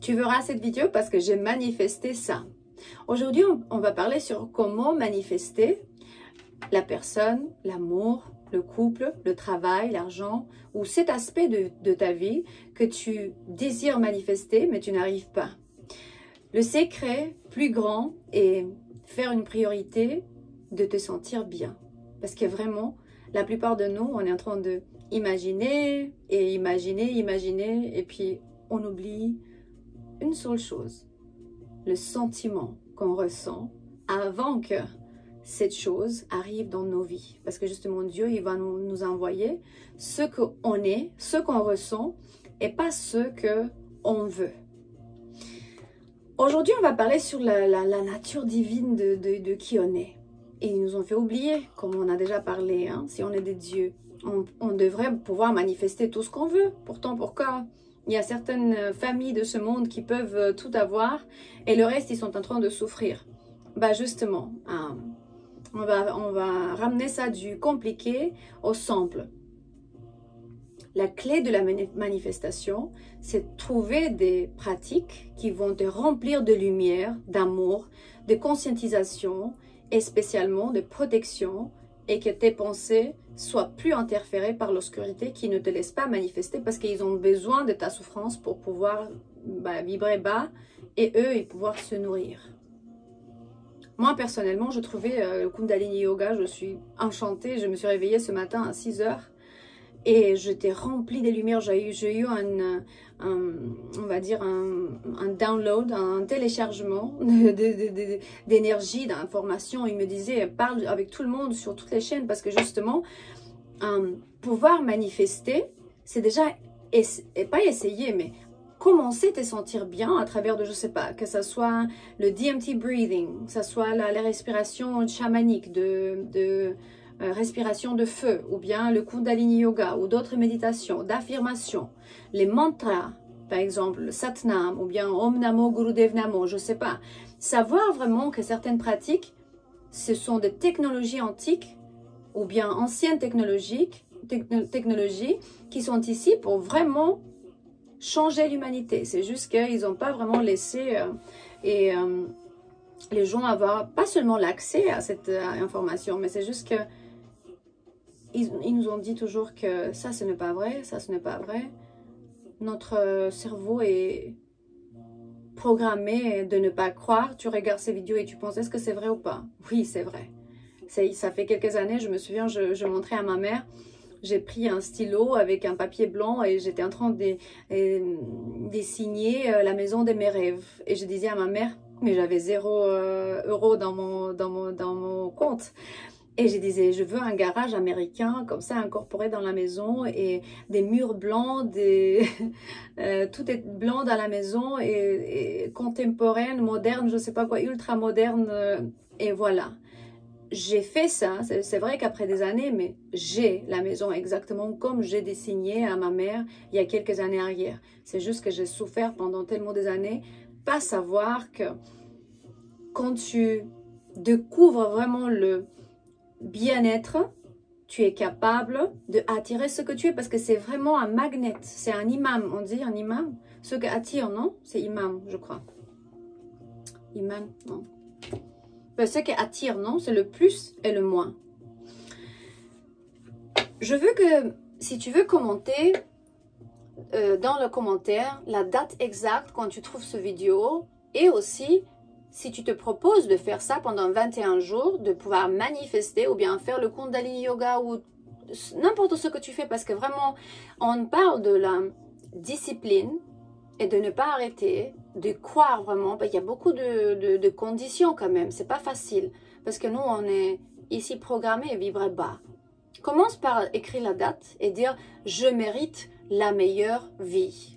Tu verras cette vidéo parce que j'ai manifesté ça. Aujourd'hui, on va parler sur comment manifester la personne, l'amour, le couple, le travail, l'argent ou cet aspect de ta vie que tu désires manifester mais tu n'arrives pas. Le secret plus grand est faire une priorité de te sentir bien. Parce que vraiment, la plupart de nous, on est en train de imaginer et imaginer et puis on oublie une seule chose, le sentiment qu'on ressent avant que cette chose arrive dans nos vies. Parce que justement, Dieu, il va nous envoyer ce qu'on est, ce qu'on ressent et pas ce qu'on veut. Aujourd'hui, on va parler sur la nature divine de qui on est. Et ils nous ont fait oublier, comme on a déjà parlé, hein, si on est des dieux, on devrait pouvoir manifester tout ce qu'on veut. Pourtant, pourquoi? Il y a certaines familles de ce monde qui peuvent tout avoir et le reste, ils sont en train de souffrir. Bah justement, on va ramener ça du compliqué au simple. La clé de la manifestation, c'est de trouver des pratiques qui vont te remplir de lumière, d'amour, de conscientisation et spécialement de protection et que tes pensées soient plus interférées par l'obscurité qui ne te laisse pas manifester parce qu'ils ont besoin de ta souffrance pour pouvoir vibrer bas et eux, ils pouvoir se nourrir. Moi, personnellement, je trouvais le Kundalini Yoga, je suis enchantée. Je me suis réveillée ce matin à 6 heures et j'étais remplie de lumière. J'ai eu on va dire un download, un téléchargement d'énergie, d'informations. Il me disait, parle avec tout le monde sur toutes les chaînes parce que justement, pouvoir manifester, c'est déjà, pas essayer, mais commencer à te sentir bien à travers de, je sais pas, que ce soit le DMT breathing, que ce soit la respiration chamanique, respiration de feu, ou bien le Kundalini Yoga, ou d'autres méditations, d'affirmation, les mantras, par exemple, le Satnam, ou bien Om Namo Gurudev Namo, je sais pas. Savoir vraiment que certaines pratiques, ce sont des technologies antiques, ou bien anciennes technologies qui sont ici pour vraiment changer l'humanité. C'est juste qu'ils n'ont pas vraiment laissé les gens avoir pas seulement l'accès à cette information, mais c'est juste que ils nous ont dit toujours que ça ce n'est pas vrai, ça ce n'est pas vrai. Notre cerveau est programmé de ne pas croire. Tu regardes ces vidéos et tu penses est-ce que c'est vrai ou pas? Oui, c'est vrai. Ça fait quelques années, je me souviens, je montrais à ma mère. J'ai pris un stylo avec un papier blanc et j'étais en train de dessiner la maison de mes rêves. Et je disais à ma mère, mais j'avais 0 € dans mon compte. Et je disais, je veux un garage américain comme ça incorporé dans la maison et des murs blancs, tout est blanc dans la maison et contemporaine, moderne, je sais pas quoi, ultra moderne. Et voilà. J'ai fait ça, c'est vrai qu'après des années, mais j'ai la maison exactement comme j'ai dessiné à ma mère il y a quelques années arrière. C'est juste que j'ai souffert pendant tellement des années, pas savoir que quand tu découvres vraiment le bien-être, tu es capable d'attirer ce que tu es parce que c'est vraiment un magnet, c'est un imam, on dit un imam, ce qui attire, non? C'est imam, je crois. Imam, non. Ce qui attire, non? C'est le plus et le moins. Je veux que, si tu veux commenter, dans le commentaire, la date exacte quand tu trouves ce vidéo et aussi, si tu te proposes de faire ça pendant 21 jours, de pouvoir manifester ou bien faire le Kundalini Yoga ou n'importe ce que tu fais parce que vraiment, on parle de la discipline et de ne pas arrêter, de croire vraiment. Il y a beaucoup de conditions quand même, c'est pas facile parce que nous, on est ici programmés à vibrer bas. Commence par écrire la date et dire « Je mérite la meilleure vie ».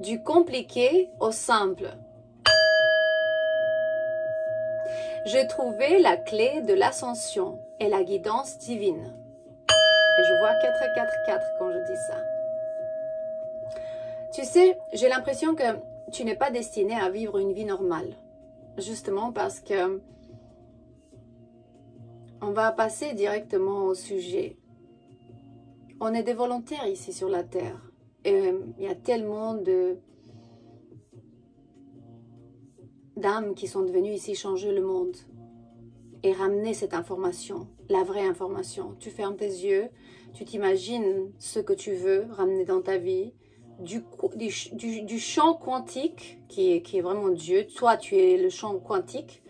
Du compliqué au simple. J'ai trouvé la clé de l'ascension et la guidance divine. Et je vois 444 quand je dis ça. Tu sais, j'ai l'impression que tu n'es pas destiné à vivre une vie normale. Justement parce que on va passer directement au sujet. On est des volontaires ici sur la Terre. Et il y a tellement d'âmes qui sont devenues ici changer le monde et ramener cette information, la vraie information. Tu fermes tes yeux, tu t'imagines ce que tu veux ramener dans ta vie, du champ quantique qui est vraiment Dieu. Toi, tu es le champ quantique.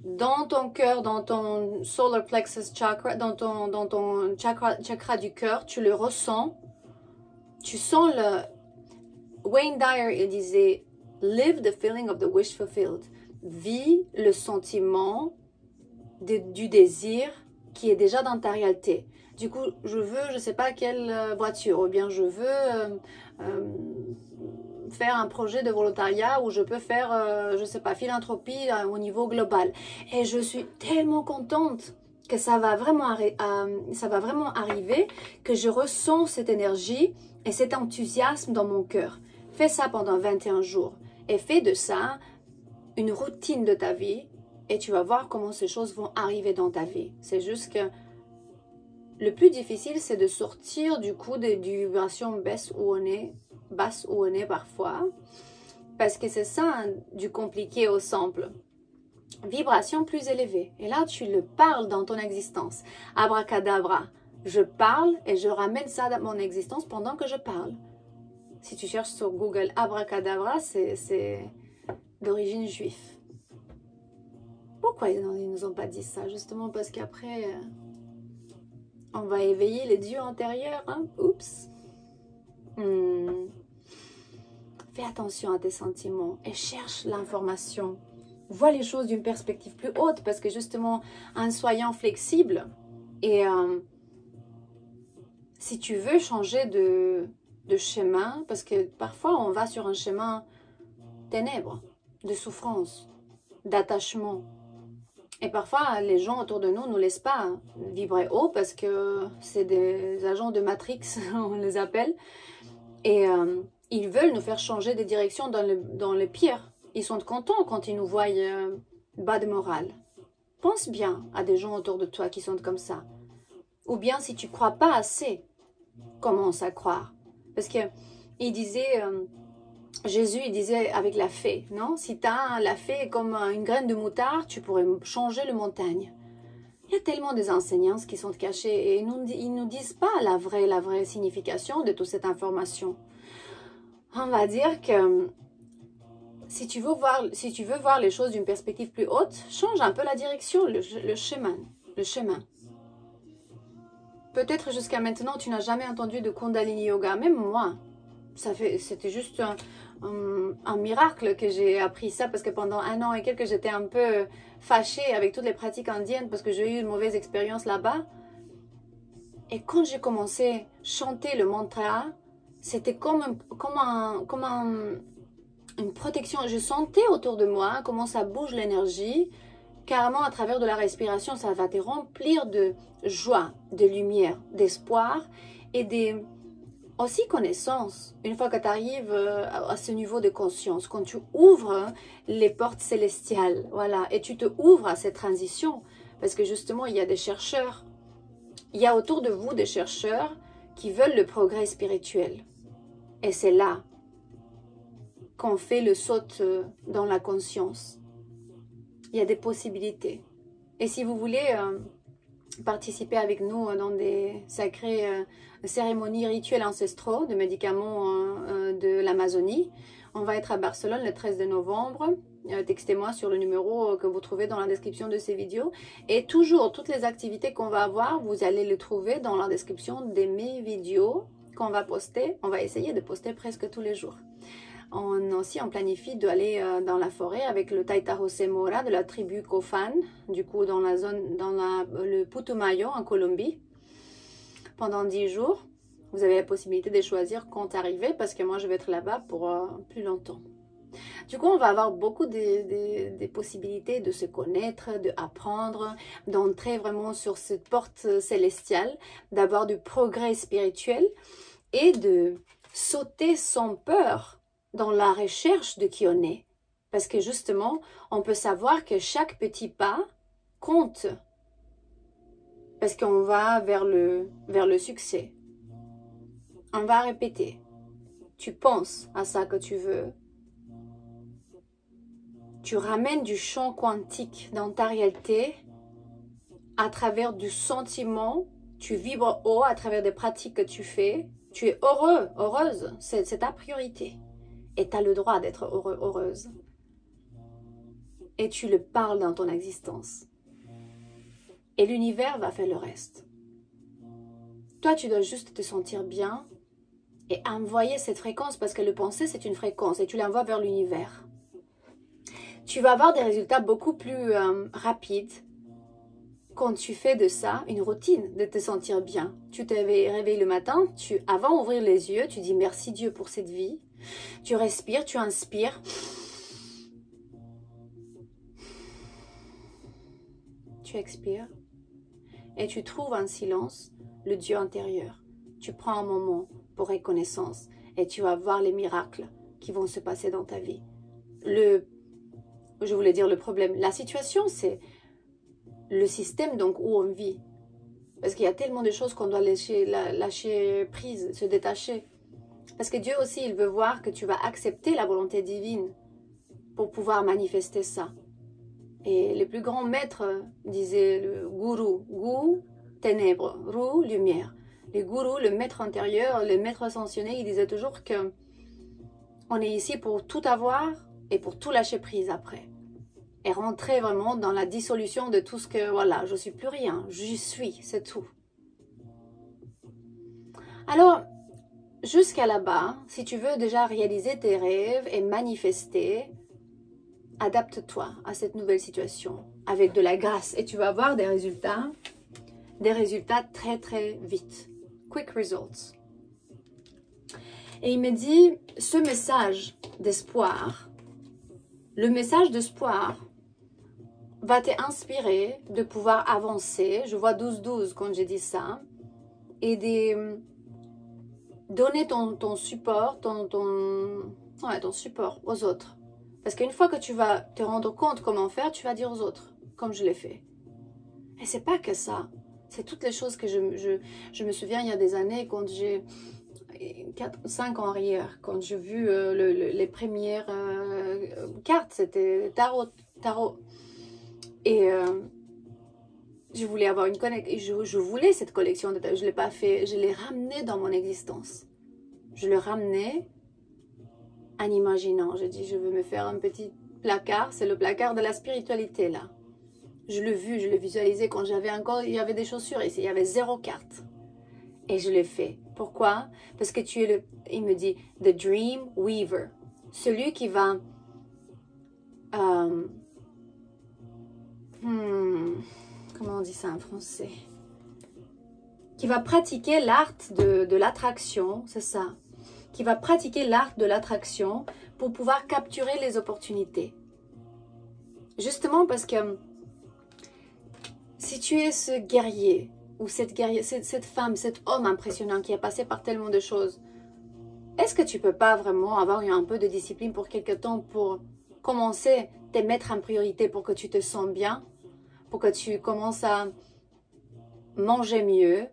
Dans ton cœur, dans ton solar plexus chakra, dans ton chakra du cœur, tu le ressens. Tu sens le... Wayne Dyer, il disait, « Live the feeling of the wish fulfilled ». Vis le sentiment du désir qui est déjà dans ta réalité. Du coup, je veux, je ne sais pas quelle voiture, ou bien je veux faire un projet de volontariat où je peux faire, je ne sais pas, philanthropie au niveau global. Et je suis tellement contente que ça va vraiment arriver, que je ressens cette énergie et cet enthousiasme dans mon cœur. Fais ça pendant 21 jours et fais de ça une routine de ta vie et tu vas voir comment ces choses vont arriver dans ta vie. C'est juste que le plus difficile, c'est de sortir du coup des vibrations basses où on est parfois, parce que c'est ça, hein, du compliqué au simple. Vibration plus élevée. Et là, tu le parles dans ton existence. Abracadabra. Je parle et je ramène ça dans mon existence pendant que je parle. Si tu cherches sur Google abracadabra, c'est d'origine juive. Pourquoi ils ne nous ont pas dit ça? Justement parce qu'après, on va éveiller les dieux antérieurs. Hein? Oups. Fais attention à tes sentiments et cherche l'information. Vois les choses d'une perspective plus haute parce que justement, en soyant flexible et si tu veux changer de chemin, parce que parfois on va sur un chemin ténèbres, de souffrance, d'attachement. Et parfois, les gens autour de nous ne nous laissent pas vibrer haut parce que c'est des agents de Matrix, on les appelle. Et ils veulent nous faire changer de direction dans le pire. Ils sont contents quand ils nous voient bas de morale. Pense bien à des gens autour de toi qui sont comme ça. Ou bien si tu ne crois pas assez, commence à croire. Parce que il disait... Jésus, il disait avec la fée, non? Si tu as la fée comme une graine de moutarde, tu pourrais changer la montagne. Il y a tellement des enseignements qui sont cachés et ils ne nous disent pas la vraie signification de toute cette information. On va dire que si tu veux voir les choses d'une perspective plus haute, change un peu la direction, le chemin. Peut-être jusqu'à maintenant, tu n'as jamais entendu de Kundalini Yoga, même moi. C'était juste un miracle que j'ai appris ça parce que pendant 1 an et quelques, j'étais un peu fâchée avec toutes les pratiques indiennes parce que j'ai eu une mauvaise expérience là-bas. Et quand j'ai commencé à chanter le mantra, c'était comme une protection. Je sentais autour de moi comment ça bouge l'énergie. Carrément, à travers de la respiration, ça va te remplir de joie, de lumière, d'espoir et aussi connaissance. Une fois que tu arrives à ce niveau de conscience, quand tu ouvres les portes célestiales, voilà, et tu te ouvres à cette transition, parce que justement, il y a des chercheurs, il y a autour de vous des chercheurs qui veulent le progrès spirituel. Et c'est là qu'on fait le saut dans la conscience. Il y a des possibilités. Et si vous voulez participer avec nous dans des sacrées cérémonies rituels ancestraux de médicaments de l'Amazonie, on va être à Barcelone le 13 de novembre. Textez-moi sur le numéro que vous trouvez dans la description de ces vidéos. Et toujours, toutes les activités qu'on va avoir, vous allez les trouver dans la description de mes vidéos qu'on va poster. On va essayer de poster presque tous les jours. On planifie d'aller dans la forêt avec le Taita José Mora de la tribu Cofan, du coup dans la zone, le Putumayo en Colombie, pendant 10 jours. Vous avez la possibilité de choisir quand arriver parce que moi je vais être là-bas pour plus longtemps. Du coup, on va avoir beaucoup de possibilités de se connaître, d'apprendre, d'entrer vraiment sur cette porte célestiale, d'avoir du progrès spirituel et de sauter sans peur dans la recherche de qui on est. Parce que justement, on peut savoir que chaque petit pas compte. Parce qu'on va vers le succès. On va répéter. Tu penses à ça que tu veux. Tu ramènes du champ quantique dans ta réalité à travers du sentiment. Tu vibres haut à travers des pratiques que tu fais. Tu es heureux, heureuse. C'est ta priorité. Et tu as le droit d'être heureux, heureuse. Et tu le parles dans ton existence. Et l'univers va faire le reste. Toi, tu dois juste te sentir bien et envoyer cette fréquence parce que le penser, c'est une fréquence et tu l'envoies vers l'univers. Tu vas avoir des résultats beaucoup plus rapides quand tu fais de ça une routine, de te sentir bien. Tu te réveilles le matin, avant d'ouvrir les yeux, tu dis merci Dieu pour cette vie. Tu respires, tu inspires. Tu expires et tu trouves en silence le Dieu intérieur. Tu prends un moment pour reconnaissance et tu vas voir les miracles qui vont se passer dans ta vie. Je voulais dire le problème. La situation, c'est le système donc où on vit. Parce qu'il y a tellement de choses qu'on doit lâcher prise, se détacher. Parce que Dieu aussi, il veut voir que tu vas accepter la volonté divine pour pouvoir manifester ça. Et les plus grands maîtres disaient le gourou, gourou, ténèbres, roux, lumière. Les gourous, le maître intérieur, le maître ascensionné, il disait toujours que on est ici pour tout avoir et pour tout lâcher prise après. Et rentrer vraiment dans la dissolution de tout ce que, voilà, je suis plus rien, j'y suis, c'est tout. Alors, jusqu'à là-bas, si tu veux déjà réaliser tes rêves et manifester, adapte-toi à cette nouvelle situation avec de la grâce et tu vas avoir des résultats très très vite. Quick results. Et il me dit, ce message d'espoir, le message d'espoir va t'inspirer de pouvoir avancer. Je vois 12-12 quand j'ai dit ça. Et donner ton support, ton support aux autres. Parce qu'une fois que tu vas te rendre compte comment faire, tu vas dire aux autres, comme je l'ai fait. Et c'est pas que ça. C'est toutes les choses que je me souviens il y a des années, quand j'ai 5 ans arrière, quand j'ai vu les premières cartes, c'était tarot. Et je voulais avoir une connexion, je voulais cette collection de tarot, je ne l'ai pas fait, je l'ai ramené dans mon existence. Je le ramenais en imaginant. J'ai dit, je veux me faire un petit placard, c'est le placard de la spiritualité là. Je l'ai vu, je l'ai visualisé quand j'avais encore, il y avait des chaussures ici, il y avait 0 carte. Et je l'ai fait. Pourquoi? Parce que tu es il me dit, the dream weaver. Celui qui va, comment on dit ça en français? Qui va pratiquer l'art de l'attraction, c'est ça. Qui va pratiquer l'art de l'attraction pour pouvoir capturer les opportunités. Justement parce que si tu es ce guerrier, ou cette femme, cet homme impressionnant qui a passé par tellement de choses, est-ce que tu peux pas vraiment avoir un peu de discipline pour quelque temps pour commencer à te mettre en priorité pour que tu te sens bien, pour que tu commences à manger mieux,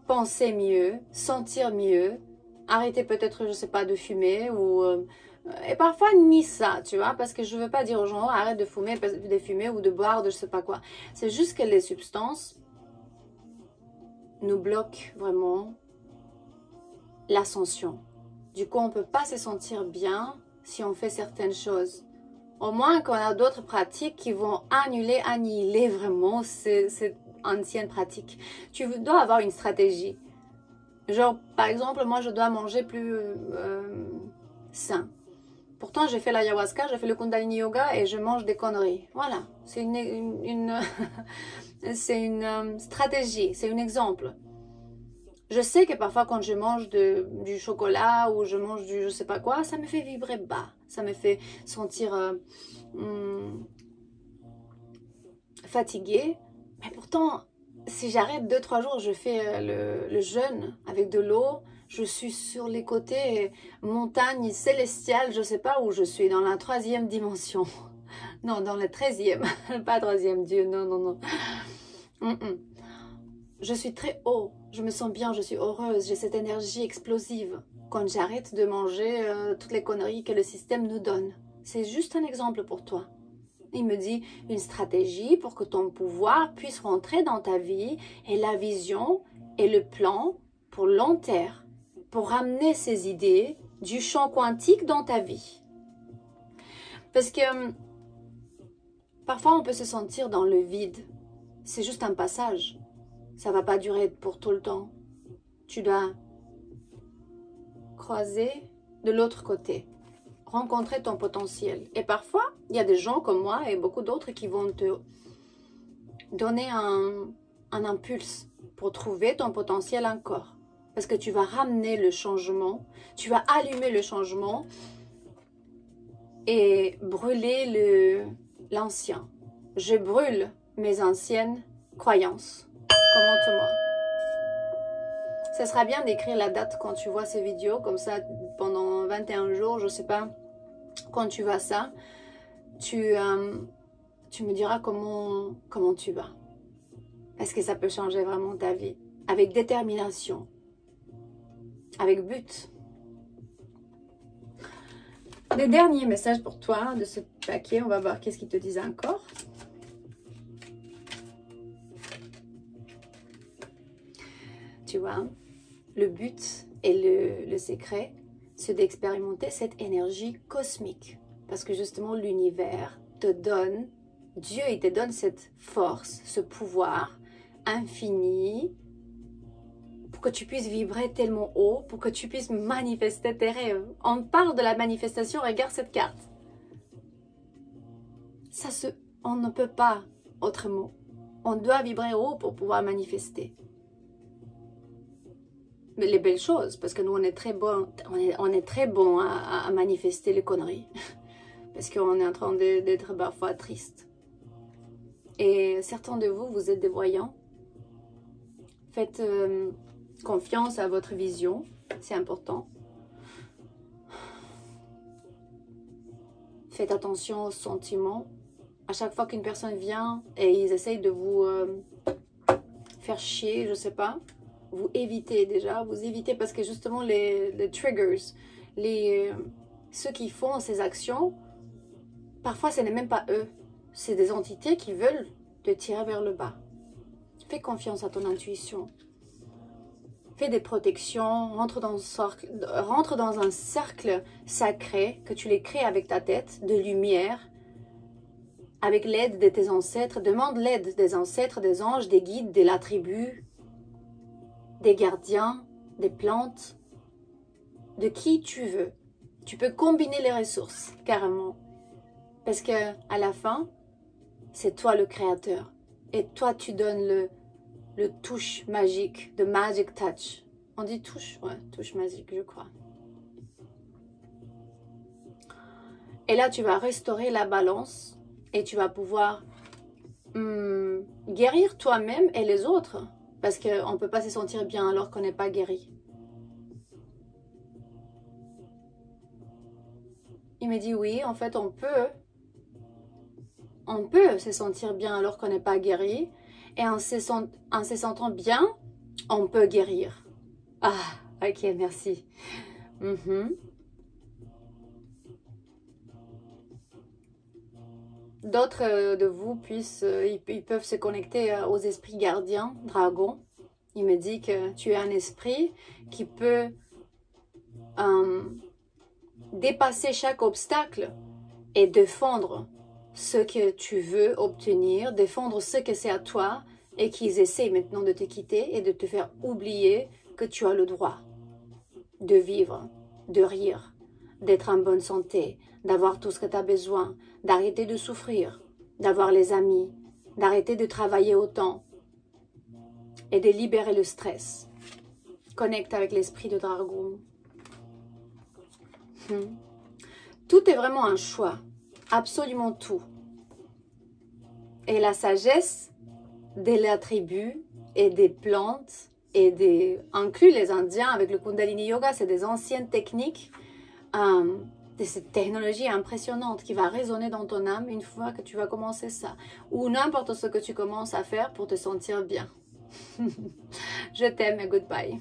penser mieux, sentir mieux, arrêter peut-être, je sais pas, de fumer ou... et parfois ni ça, tu vois, parce que je veux pas dire aux gens, oh, arrête de fumer ou de boire, de je sais pas quoi. C'est juste que les substances nous bloquent vraiment l'ascension. Du coup, on peut pas se sentir bien si on fait certaines choses. Au moins qu'on a d'autres pratiques qui vont annihiler vraiment cette ancienne pratique. Tu dois avoir une stratégie. Genre, par exemple, moi, je dois manger plus sain. Pourtant, j'ai fait l'ayahuasca, j'ai fait le Kundalini Yoga et je mange des conneries. Voilà, c'est c'est une stratégie, c'est un exemple. Je sais que parfois, quand je mange du chocolat ou je mange du je sais pas quoi, ça me fait vibrer bas. Ça me fait sentir fatiguée. Mais pourtant, si j'arrête 2-3 jours, je fais le jeûne avec de l'eau. Je suis sur les côtés, montagne célestiale, je sais pas où je suis, dans la 3e dimension. Non, dans la 13e, pas 3e, Dieu, non. je suis très haut, je me sens bien, je suis heureuse, j'ai cette énergie explosive. Quand j'arrête de manger toutes les conneries que le système nous donne. C'est juste un exemple pour toi. Il me dit une stratégie pour que ton pouvoir puisse rentrer dans ta vie et la vision et le plan pour long terme, pour ramener ces idées du champ quantique dans ta vie. Parce que parfois on peut se sentir dans le vide. C'est juste un passage. Ça ne va pas durer pour tout le temps. Tu dois croiser de l'autre côté. Rencontrer ton potentiel. Et parfois, il y a des gens comme moi et beaucoup d'autres qui vont te donner un impulse pour trouver ton potentiel encore. Parce que tu vas ramener le changement, tu vas allumer le changement et brûler l'ancien. Je brûle mes anciennes croyances. Commente-moi. Ce sera bien d'écrire la date quand tu vois ces vidéos, comme ça pendant 21 jours, je ne sais pas, quand tu vois ça, tu me diras comment tu vas. Est-ce que ça peut changer vraiment ta vie? Avec détermination, avec but. Le dernier message pour toi de ce paquet, on va voir qu'est-ce qu'il te disait encore. Tu vois, le but et le secret, c'est d'expérimenter cette énergie cosmique. Parce que justement, l'univers te donne, Dieu, il te donne cette force, ce pouvoir infini pour que tu puisses vibrer tellement haut, pour que tu puisses manifester tes rêves. On parle de la manifestation, regarde cette carte. On ne peut pas autrement. On doit vibrer haut pour pouvoir manifester. Mais les belles choses, parce que nous on est très bon, à manifester les conneries. Parce qu'on est en train d'être parfois triste. Et certains de vous, vous êtes des voyants. Faites confiance à votre vision, c'est important. Faites attention aux sentiments. À chaque fois qu'une personne vient et ils essayent de vous faire chier, je sais pas, vous évitez déjà, parce que justement les triggers, ceux qui font ces actions, parfois ce n'est même pas eux, c'est des entités qui veulent te tirer vers le bas. Fais confiance à ton intuition. Fais des protections, rentre dans un cercle sacré que tu les crées avec ta tête, de lumière, avec l'aide de tes ancêtres. Demande l'aide des ancêtres, des anges, des guides, de la tribu, des gardiens, des plantes, de qui tu veux. Tu peux combiner les ressources, carrément. Parce que à la fin, c'est toi le créateur. Et toi, tu donnes le touche magique, the magic touch. On dit touche? Ouais, touche magique, je crois. Et là, tu vas restaurer la balance et tu vas pouvoir guérir toi-même et les autres. Parce qu'on ne peut pas se sentir bien alors qu'on n'est pas guéri. Il me dit oui, en fait, on peut se sentir bien alors qu'on n'est pas guéri. Et en se sentant bien, on peut guérir. Ah, ok, merci. D'autres de vous ils peuvent se connecter aux esprits gardiens, dragons. Il me dit que tu es un esprit qui peut dépasser chaque obstacle et défendre ce que tu veux obtenir, défendre ce que c'est à toi et qu'ils essaient maintenant de te quitter et de te faire oublier que tu as le droit de vivre, de rire, d'être en bonne santé, d'avoir tout ce que tu as besoin, d'arrêter de souffrir, d'avoir les amis, d'arrêter de travailler autant et de libérer le stress. Connecte avec l'esprit de dragon. Tout est vraiment un choix, absolument tout. Et la sagesse de la tribu et des plantes inclut les Indiens avec le Kundalini Yoga, c'est des anciennes techniques de cette technologie impressionnante qui va résonner dans ton âme une fois que tu vas commencer ça. Ou n'importe ce que tu commences à faire pour te sentir bien. Je t'aime et goodbye.